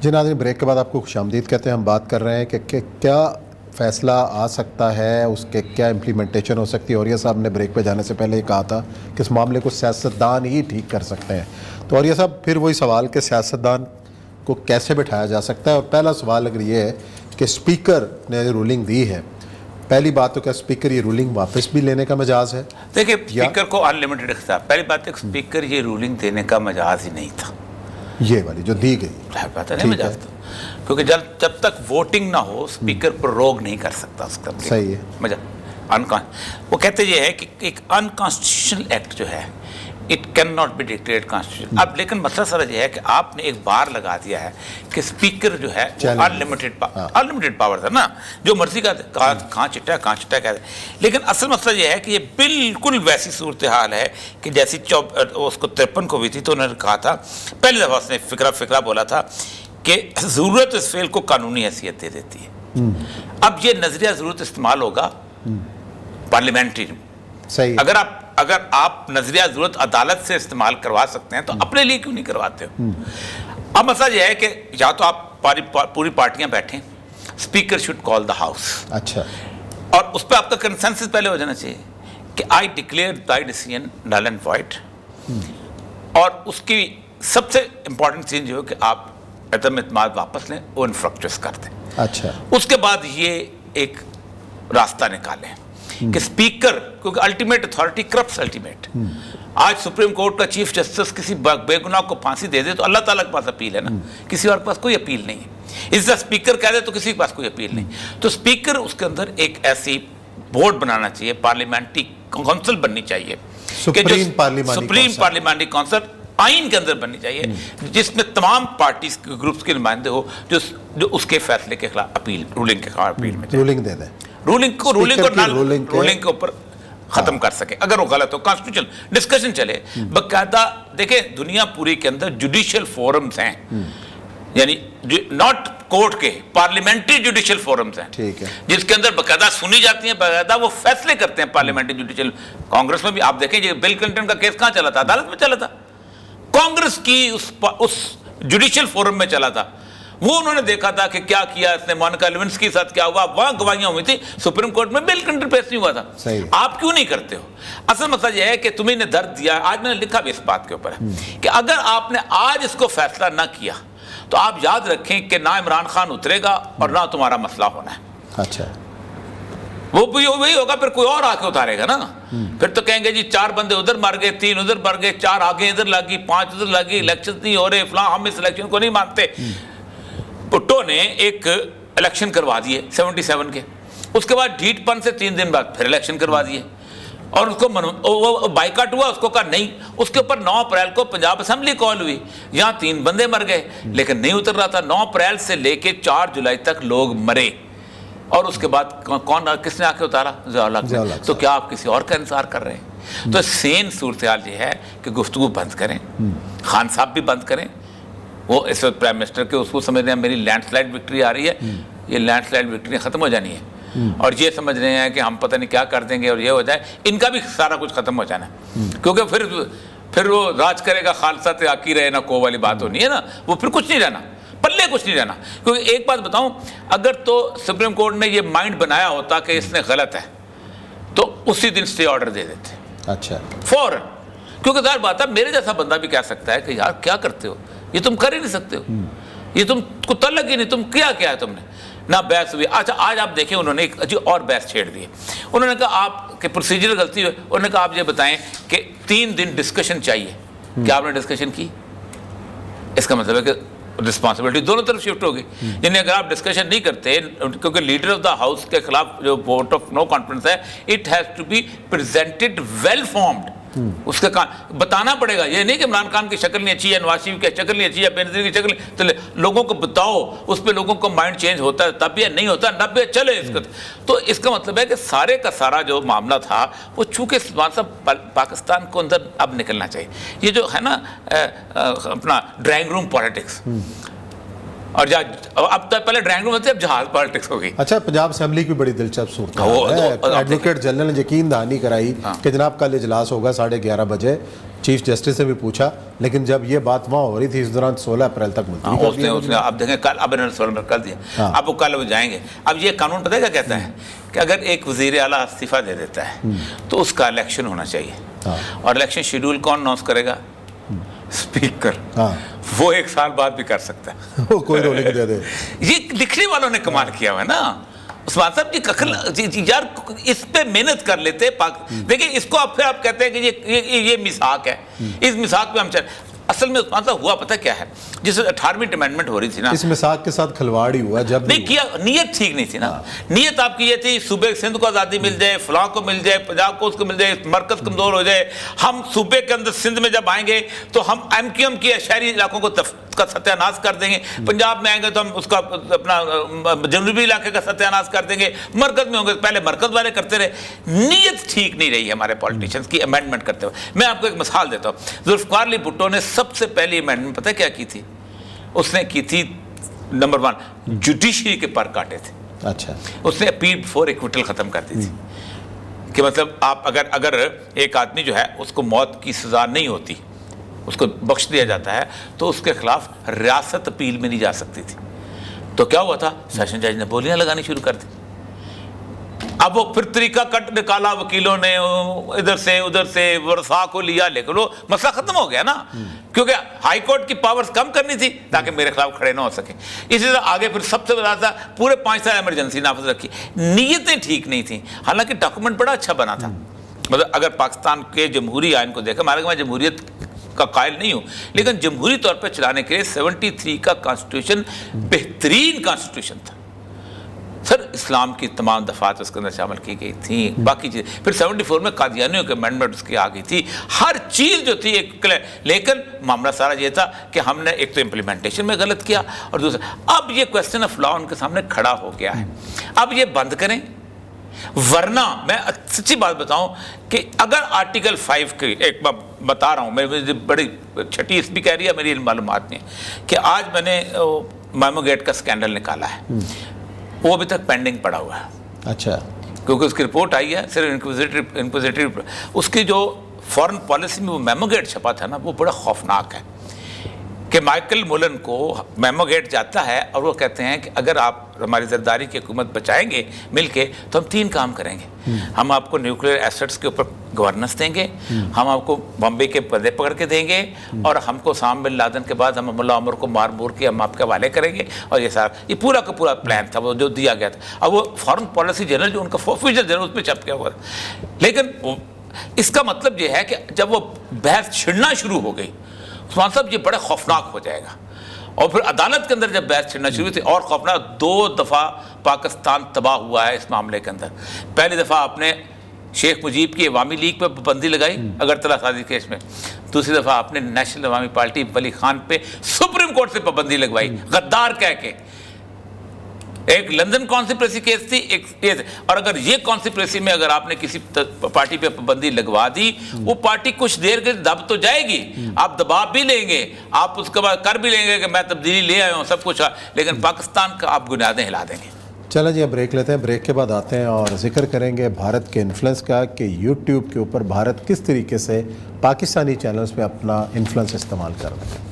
جی ناظرین، بریک کے بعد آپ کو خوش آمدید کہتے ہیں. ہم بات کر رہے ہیں کہ کیا فیصلہ آ سکتا ہے، اس کے کیا امپلیمنٹیشن ہو سکتی ہے. اوریہ صاحب نے بریک پہ جانے سے پہلے یہ کہا تھا کہ اس معاملے کو سیاستدان ہی ٹھیک کر سکتے ہیں. تو اوریہ صاحب پھر وہی سوال کہ سیاستدان کو کیسے بٹھایا جا سکتا ہے. اور پہلا سوال اگر یہ ہے کہ اسپیکر نے رولنگ دی ہے، پہلی بات تو کیا اسپیکر یہ رولنگ واپس بھی لینے کا مجاز ہے؟ دیکھیں، اسپیکر کو ان لمیٹڈ اختیار. پہلی بات ہے کہ اسپیکر یہ رولنگ دینے کا مجاز ہی نہیں تھا، یہ والی جو دی گئی. بات نہیں مجاز تھا، کیونکہ جب تک ووٹنگ نہ ہو اسپیکر پر روک نہیں کر سکتا اس کا. صحیح ہے. وہ کہتے یہ ہے کہ ایک انکانسٹیٹیوشنل ایکٹ جو ہے it can not be declared constitution. اب لیکن مسئلہ سر یہ ہے کہ آپ نے ایک بار لگا دیا ہے کہ اسپیکر جو ہے انلمیٹڈ پاور ہے نا، جو مرضی کا کہاں چٹا کہتے ہیں. لیکن اصل مسئلہ یہ ہے کہ یہ بالکل ویسی صورتحال ہے کہ جیسی اس کو 53 کو ہوئی تھی تو انہوں نے کہا تھا، پہلی دفعہ اس نے فکرہ بولا تھا کہ ضرورت اس فعل کو قانونی حیثیت دے دیتی ہے. اب یہ نظریہ ضرورت استعمال ہوگا پارلیمنٹری. صحیح. اگر آپ نظریہ ضرورت عدالت سے استعمال کروا سکتے ہیں تو اپنے لیے کیوں نہیں کرواتے ہو؟ اب مسئلہ یہ ہے کہ یا تو آپ پوری پارٹیاں بیٹھیں، speaker should call the house. اچھا. اور اس پہ آپ کا کنسنسس پہلے ہو جانا چاہیے کہ I declare by decision null and void. اور اس کی سب سے امپورٹنٹ چیز جو ہے کہ آپ عدم اعتماد واپس لیں، وہ انفراسٹرکچرس کر دیں. اچھا. اس کے بعد یہ ایک راستہ نکالیں کہ اسپیکر، کیونکہ الٹیمیٹ اتھارٹی کرپٹس الٹیمیٹ. آج سپریم کورٹ کا چیف جسٹس کسی بے گناہ کو پھانسی دے دے تو اللہ تعالیٰ کے پاس اپیل ہے نا، کسی اور کے پاس کوئی اپیل نہیں ہے. اس طرح اسپیکر کہہ دے تو کسی کے پاس کوئی اپیل نہیں. تو اسپیکر اس کے اندر ایک ایسی بورڈ بنانا چاہیے، پارلیمنٹری کونسل بننی چاہیے، سپریم پارلیمنٹری کونسل آئین کے اندر بننی چاہیے، جس میں تمام پارٹیز گروپس کے نمائندے ہو جو اس کے فیصلے کے خلاف اپیل، رولنگ کے خلاف اپیل میں رولنگ دے دیں، رولنگ کے اوپر ختم کر سکے. اگر وہ غلط ہو کانسٹیٹیوشن ڈسکشن چلے باقاعدہ. دیکھیں دنیا پوری کے اندر جوڈیشل فورمز ہیں، یعنی ناٹ کورٹ کے، پارلیمنٹری جوڈیشل فورمز ہیں جس کے اندر باقاعدہ سنی جاتی ہیں، باقاعدہ وہ فیصلے کرتے ہیں. پارلیمنٹری جوڈیشل کانگریس میں بھی آپ دیکھیں یہ بل کلنٹن کا کیس کہاں چلا تھا؟ عدالت میں چلا تھا، کانگریس کی اس جوڈیشل فورم میں چلا تھا. وہ انہوں نے دیکھا تھا کہ کیا کیا اس نے، مونیکا لیونسکی کے ساتھ کیا ہوا، وہاں گواہیاں ہوئی تھی. سپریم کورٹ میں بل کلنٹن پیش نہیں ہوا تھا. آپ کیوں نہیں کرتے ہو؟ اصل مسئلہ یہ ہے کہ تمہیں نے درد دیا. آج میں نے لکھا بھی اس بات کے اوپر ہے کہ اگر آپ نے آج اس کو فیصلہ نہ کیا تو آپ یاد رکھیں کہ نہ عمران خان اترے گا اور نہ تمہارا مسئلہ ہونا ہے. اچھا. وہ وہی ہوگا، پھر کوئی اور آ کے اتارے گا نا. پھر تو کہیں گے جی 4 بندے ادھر مر گئے، 3 ادھر مر گئے، 4 آگے ادھر لگی، 5 ادھر لگی، الیکشن نہیں ہو رہے فلاں، ہم اس الیکشن کو نہیں مانتے. بھٹو نے ایک الیکشن کروا دیے 77 کے، اس کے بعد ڈھیٹ پن سے 3 دن بعد پھر الیکشن کروا دیے اور اس کو بائیکاٹ ہوا. اس کو کہا نہیں. اس کے اوپر 9 اپریل کو پنجاب اسمبلی کال ہوئی، یہاں 3 بندے مر گئے لیکن نہیں اتر رہا تھا. 9 اپریل سے لے کے 4 جولائی تک لوگ مرے اور اس کے بعد کس نے آ کے اتارا؟ ضیاء الحق. تو کیا آپ کسی اور کا انتظار کر رہے ہیں؟ تو سین صورتحال یہ ہے کہ گفتگو بند کریں، خان صاحب بھی بند کریں. وہ اس وقت پرائم منسٹر کے اس کو سمجھ رہے ہیں میری لینڈ سلائڈ وکٹری آ رہی ہے، یہ لینڈ سلائڈ وکٹری ختم ہو جانی ہے اور یہ سمجھ رہے ہیں کہ ہم پتہ نہیں کیا کر دیں گے اور یہ ہو جائے. ان کا بھی سارا کچھ ختم ہو جانا ہے، کیونکہ پھر وہ راج کرے گا خالصہ آکی رہے نا کو والی بات ہونی ہے نا. وہ پھر کچھ نہیں رہنا، پلے کچھ نہیں رہنا. کیونکہ ایک بات بتاؤں، اگر تو سپریم کورٹ نے یہ مائنڈ بنایا ہوتا کہ اس نے غلط ہے تو اسی دن اسٹے آرڈر دے دیتے. اچھا. فوراً. کیونکہ ظاہر بات ہے میرے جیسا بندہ بھی کہہ سکتا ہے کہ یار کیا کرتے ہو، یہ تم کر ہی نہیں سکتے ہو، یہ تم کو تعلق ہی نہیں، تم کیا ہے تم نے. نہ بحث ہوئی. اچھا آج آپ دیکھیں انہوں نے ایک اور بحث چھیڑ دی. انہوں نے کہا آپ کے پروسیجر غلطی ہوئی. انہوں نے کہا آپ یہ بتائیں کہ 3 دن ڈسکشن چاہیے، کیا آپ نے ڈسکشن کی؟ اس کا مطلب ہے کہ رسپانسبلٹی دونوں طرف شفٹ ہوگی. یعنی اگر آپ ڈسکشن نہیں کرتے، کیونکہ لیڈر آف دا ہاؤس کے خلاف جو ووٹ آف نو کانفیڈنس ہے، it has to be presented well formed. اس کا بتانا پڑے گا. یہ نہیں کہ عمران خان کی شکل نہیں اچھی ہے، نواز شریف کی شکل نہیں اچھی ہے، بینظیر کی شکل نہیں، تو لوگوں کو بتاؤ. اس پہ لوگوں کو مائنڈ چینج ہوتا ہے تب بھی نہیں ہوتا، نب بھی چلے اس کا. تو اس کا مطلب ہے کہ سارے کا سارا جو معاملہ تھا وہ چونکہ پاکستان کو اندر اب نکلنا چاہیے. یہ جو ہے نا اپنا ڈرائنگ روم پالیٹکس، اور اب تو پہلے ڈرائنگ روم اب جہاز پالیٹکس ہو گئی. اچھا پنجاب اسمبلی کی بڑی دلچسپ صورت ہے. ایڈوکیٹ جنرل نے یقین دہانی کرائی کہ جناب کل اجلاس ہوگا 11:30 بجے. چیف جسٹس سے بھی پوچھا, لیکن جب یہ بات وہاں ہو رہی تھی اس دوران 16 اپریل تک ملتوی کر دیا. اب دیکھیں کل اب انہوں نے 16 میں کر دیا, اب وہ کل وہ جائیں گے. اب یہ قانون پتہ ہے کیا کہتا ہے کہ اگر ایک وزیر اعلیٰ استعفیٰ دے دیتا ہے تو اس کا الیکشن ہونا چاہیے, اور الیکشن شیڈول کون اناؤنس کرے گا؟ اسپیکر. وہ 1 سال بعد بھی کر سکتا ہے, وہ کوئی رول نہیں دے دے. یہ لکھنے والوں نے کمال کیا ہوا ہے نا عثمان صاحب جی. یار اس پہ محنت کر لیتے. دیکھیں اس کو اب پھر آپ کہتے ہیں کہ یہ میثاق ہے, اس میثاق پہ ہم اصل میں عثمان صاحب ہوا پتہ کیا ہے, جس 18ویں امینڈمنٹ ہو رہی تھی نا, اس میثاق کے ساتھ کھلواڑ ہی ہوا. جب نہیں کیا, نیت ٹھیک نہیں تھی نا. نیت آپ کی یہ تھی صوبے سندھ کو آزادی مل جائے, فلاں کو مل جائے, پنجاب کو اس کو مل جائے, مرکز کمزور ہو جائے. ہم صوبے کے اندر سندھ میں جب آئیں گے تو ہم MQM کی شہری علاقوں کو کا ستیہ ناش کر دیں گے. پنجاب میں آئیں گے تو ہم اس کا اپنا جنوبی علاقے کا ستیہ ناش کر دیں گے. مرکز میں ہوں گے, پہلے مرکز والے کرتے رہے. نیت ٹھیک نہیں رہی ہمارے پولیٹیشنز کی امینڈمنٹ کرتے ہوئے. میں آپ کو ایک مثال دیتا ہوں. ذوالفقار علی بھٹو نے سب سے پہلی امینڈمنٹ پتہ کیا کی تھی؟ اس نے کی تھی نمبر 1 جوڈیشری کے پر کاٹے تھے. اچھا, اس نے اپیل بفور ایکویٹل ختم کر دی تھی کہ مطلب آپ اگر ایک آدمی جو ہے اس کو موت کی سزا نہیں ہوتی, اس کو بخش دیا جاتا ہے, تو اس کے خلاف ریاست اپیل میں نہیں جا سکتی تھی. تو کیا ہوا تھا, سیشن جج نے بولیاں لگانی شروع کر دی. اب وہ پھر طریقہ کٹ نکالا وکیلوں نے, ادھر سے ادھر سے ورثاء کو لیا, لیکن وہ مسئلہ ختم ہو گیا نا, کیونکہ ہائی کورٹ کی پاورز کم کرنی تھی تاکہ میرے خلاف کھڑے نہ ہو سکیں. اسی طرح آگے پھر سب سے بڑا تھا پورے 5 سال ایمرجنسی نافذ رکھی. نیتیں ٹھیک نہیں تھیں, حالانکہ ڈاکومنٹ بڑا اچھا بنا تھا. مطلب اگر پاکستان کے جمہوری آئین کو دیکھیں, میں جمہوریت کا قائل نہیں ہوں, لیکن جمہوری طور پہ چلانے کے لیے 73 کا کانسٹیٹیوشن بہترین کانسٹیٹیوشن تھا. سر اسلام کی تمام دفعات اس کے اندر شامل کی گئی تھیں, باقی چیزیں. پھر 74 میں قادیانیوں کے امینڈمنٹ اس کی آ گئی تھی. ہر چیز جو تھی ایک, لیکن معاملہ سارا یہ تھا کہ ہم نے ایک تو امپلیمنٹیشن میں غلط کیا, اور دوسرا اب یہ کویسچن آف لا ان کے سامنے کھڑا ہو گیا ہے. اب یہ بند کریں, ورنہ میں سچی بات بتاؤں کہ اگر آرٹیکل 5 کی ایک بتا رہا ہوں, میں بڑی چھٹی اس بھی کہہ رہی ہے, میری معلومات نہیں ہے, کہ آج میں نے میمو گیٹ کا سکینڈل نکالا ہے, وہ ابھی تک پینڈنگ پڑا ہوا ہے. اچھا, کیونکہ اس کی رپورٹ آئی ہے صرف انکوزیٹری. اس کی جو فورن پالیسی میں وہ میمو گیٹ چھپا تھا نا, وہ بڑا خوفناک ہے. کہ مائیکل مولن کو میمو گیٹ جاتا ہے اور وہ کہتے ہیں کہ اگر آپ ہماری زرداری کی حکومت بچائیں گے مل کے تو ہم 3 کام کریں گے. ہم آپ کو نیوکلیئر ایسٹس کے اوپر گورننس دیں گے, ہم آپ کو بمبے کے پردے پکڑ کے دیں گے, اور ہم کو اسامہ بن لادن کے بعد ہم ملا عمر کو مار مور کے ہم آپ کے حوالے کریں گے. اور یہ سارا یہ پورا کا پورا پلان تھا وہ جو دیا گیا تھا. اب وہ فارن پالیسی جنرل جو ان کا آفیشل جنرل اس میں چھپ گیا ہوا تھا. لیکن اس کا مطلب یہ ہے کہ جب وہ بحث چھڑنا شروع ہو گئی عثمان صاحب, یہ بڑا خوفناک ہو جائے گا. اور پھر عدالت کے اندر جب بحث چھڑنا شروع تھی, اور خوفناک 2 دفعہ پاکستان تباہ ہوا ہے اس معاملے کے اندر. پہلی دفعہ آپ نے شیخ مجیب کی عوامی لیگ پہ پابندی لگائی اگرتلہ سازی کیس میں, دوسری دفعہ آپ نے نیشنل عوامی پارٹی ولی خان پہ سپریم کورٹ سے پابندی لگوائی غدار کہہ کے. ایک لندن کانسپریسی کیس تھی, ایک یہ تھی. اور اگر یہ کانسپریسی میں اگر آپ نے کسی پارٹی پہ پابندی لگوا دی, وہ پارٹی کچھ دیر کے دب تو جائے گی, آپ دباؤ بھی لیں گے, آپ اس کے بعد کر بھی لیں گے کہ میں تبدیلی لے آیا ہوں سب کچھ, لیکن پاکستان کا آپ بنیادیں ہلا دیں گے. چلیں جی, اب بریک لیتے ہیں. بریک کے بعد آتے ہیں اور ذکر کریں گے بھارت کے انفلوئنس کا, کہ یوٹیوب کے اوپر بھارت کس طریقے سے پاکستانی چینلز پہ اپنا انفلوئنس استعمال کر رہے ہیں.